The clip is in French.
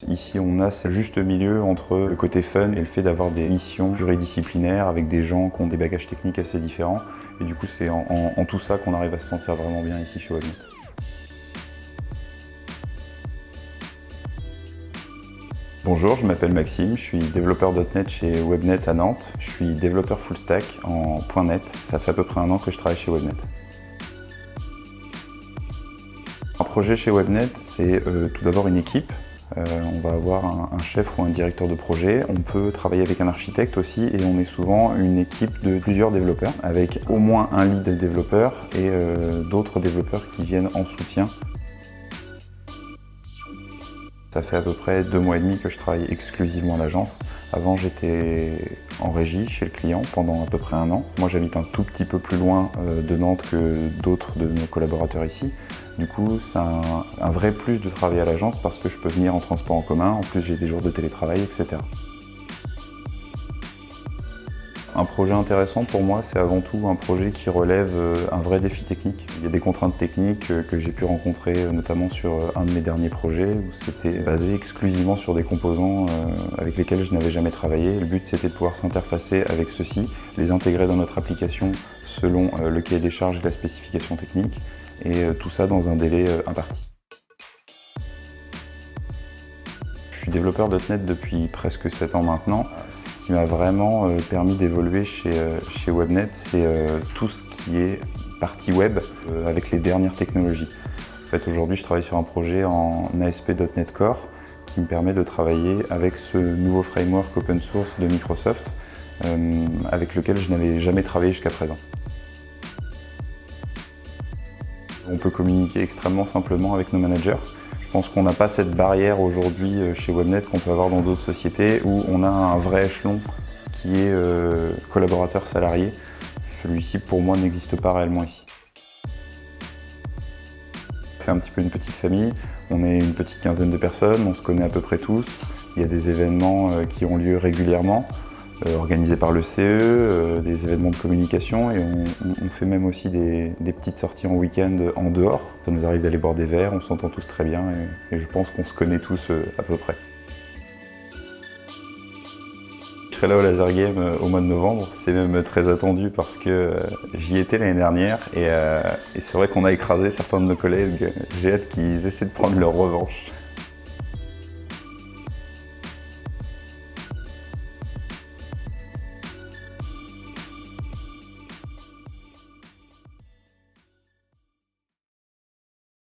Ici, on a ce juste milieu entre le côté fun et le fait d'avoir des missions pluridisciplinaires avec des gens qui ont des bagages techniques assez différents. Et du coup, c'est en tout ça qu'on arrive à se sentir vraiment bien ici chez Webnet. Bonjour, je m'appelle Maxime, je suis développeur .NET chez Webnet à Nantes. Je suis développeur full stack en .NET. Ça fait à peu près un an que je travaille chez Webnet. Un projet chez Webnet, c'est tout d'abord une équipe. On va avoir un chef ou un directeur de projet. On peut travailler avec un architecte aussi et on est souvent une équipe de plusieurs développeurs avec au moins un lead développeur et d'autres développeurs qui viennent en soutien. Ça fait à peu près 2 mois et demi que je travaille exclusivement à l'agence. Avant, j'étais en régie chez le client pendant à peu près un an. Moi, j'habite un tout petit peu plus loin de Nantes que d'autres de nos collaborateurs ici. Du coup, c'est un vrai plus de travailler à l'agence parce que je peux venir en transport en commun. En plus, j'ai des jours de télétravail, etc. Un projet intéressant pour moi, c'est avant tout un projet qui relève un vrai défi technique. Il y a des contraintes techniques que j'ai pu rencontrer notamment sur un de mes derniers projets où c'était basé exclusivement sur des composants avec lesquels je n'avais jamais travaillé. Le but, c'était de pouvoir s'interfacer avec ceux-ci, les intégrer dans notre application selon le cahier des charges et la spécification technique, et tout ça dans un délai imparti. Je suis développeur .NET depuis presque 7 ans maintenant. Ce qui m'a vraiment permis d'évoluer chez Webnet, c'est tout ce qui est partie web avec les dernières technologies. En fait, aujourd'hui, je travaille sur un projet en ASP.NET Core qui me permet de travailler avec ce nouveau framework open source de Microsoft avec lequel je n'avais jamais travaillé jusqu'à présent. On peut communiquer extrêmement simplement avec nos managers. Je pense qu'on n'a pas cette barrière aujourd'hui chez Webnet qu'on peut avoir dans d'autres sociétés où on a un vrai échelon qui est collaborateur salarié. Celui-ci, pour moi, n'existe pas réellement ici. C'est un petit peu une petite famille. On est une petite quinzaine de personnes, on se connaît à peu près tous. Il y a des événements qui ont lieu régulièrement, organisés par le CE, des événements de communication, et on fait même aussi des petites sorties en week-end en dehors. Ça nous arrive d'aller boire des verres, on s'entend tous très bien et je pense qu'on se connaît tous à peu près. Je serai là au Laser Game au mois de novembre, c'est même très attendu parce que j'y étais l'année dernière et c'est vrai qu'on a écrasé certains de nos collègues. J'ai hâte qu'ils essaient de prendre leur revanche.